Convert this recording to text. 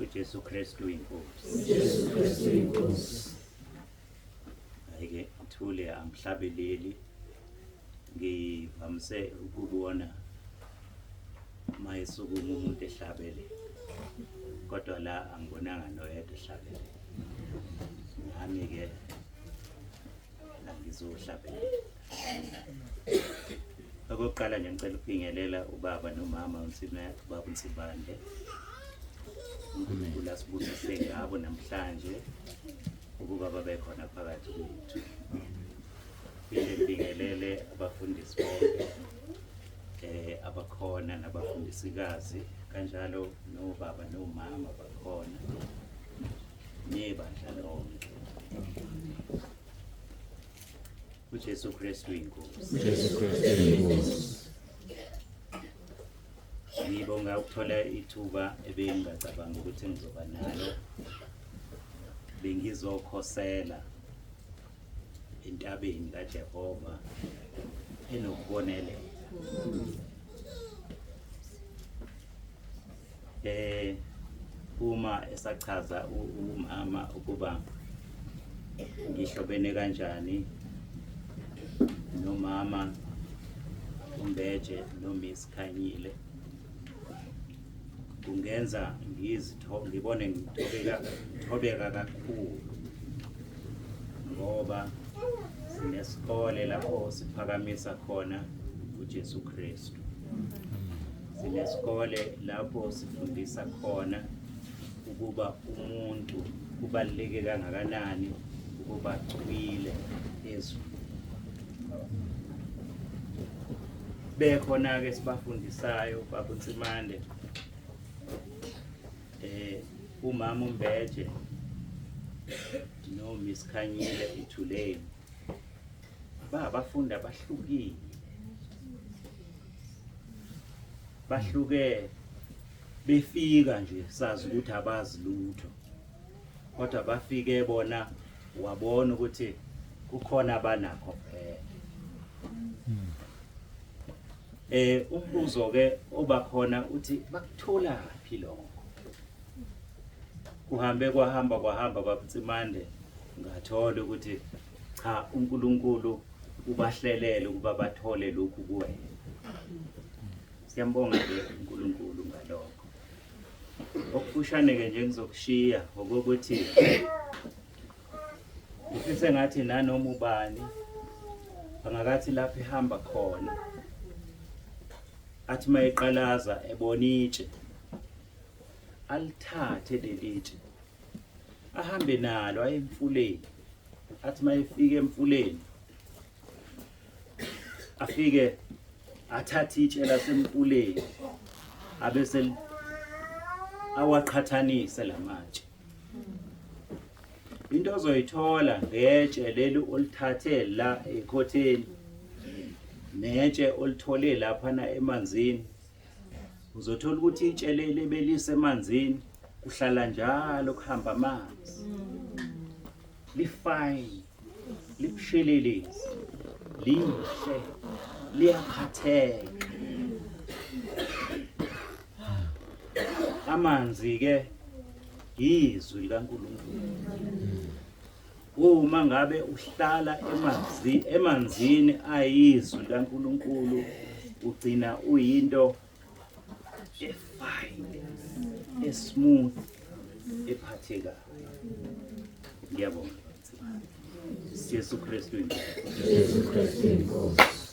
uJesu Kristu inkosi. uJesu Kristu inkosi. Ayike ngithule amhlabeleli ngivamise ukubona mayesukuma umuntu ehlabele kodwa la angibonanga noyedwa ehlabele. Nami ke ngizohlabela. Okokuqala nje ngicela ukubingelela ubaba nomama ubaba uNsibande. uNkulunkulu asibusise ngabo namhlanje ukuba babe khona phakathi kwethu. Ngibingelele abafundisi bonke abakhona nabafundisikazi kanjalo nobaba nomama bakhona nebandla lonke. uJesu Kristu inkosi. uJesu Kristu inkosi. Ngibonga ukuthola ithuba ebengingacabanga ukuthi ngizoba nalo. Bengizokhosela entabeni kaJehova enokubonela. Uma esachaza umama ukuba ngihlobene kanjani nomama uMbeje noMiss Khanyile, kungenza ngibone ngithobeka kakhulu ngoba sinesikole lapho siphakamisa khona uJesu Kristu. Sinesikole lapho sifundisa khona ukuba umuntu kubaluleke kangakanani ukuba acwile ezweni. Bekhona ke sibafundisayo baba uNtsimande, umama uMbeje no Miss Khanyile ithuleni bafunda bahluke befika nje sazi ukuthi abazi lutho kodwa bafike bona wabona ukuthi kukhona abanakho phela. Umbuzo ke obakhona uthi bakuthola phi lokho? Kwahamba baba uNtsimande ngathola ukuthi cha, uNkulunkulu ubahlelele ukuba bathole lokhu kuwena. Siyambonga ke uNkulunkulu ngalokho. Okufushane ke nje ngizokushiya ngokuthi ngifise ngathi nanoma ubani angakathi lapho ehamba khona athi mayeqalaza ebona itshe alithathe lelitshe ahambe nalo aye emfuleni. Athi mayefika emfuleni afike athathe itshe lasemfuleni abese awaqhathanise lamatshe. Into ozoyithola ngetshe leli olithathe la ekhotheni netshe olithole lapha emanzini, uzothola ukuthi itshe leli belise emanzini kuhlala njalo kuhamba amanzi. Lifine, libushelelezi, lihle, liyaphatheka. Amanzi ke izwi likaNkulunkulu. Uma ngabe uhlala emanzini ayizwi likaNkulunkulu ugcina uyinto efine, esmooth, ephathekayo. Ngiyabonga. Jesu Kristu inkosi. uJesu Kristu inkosi.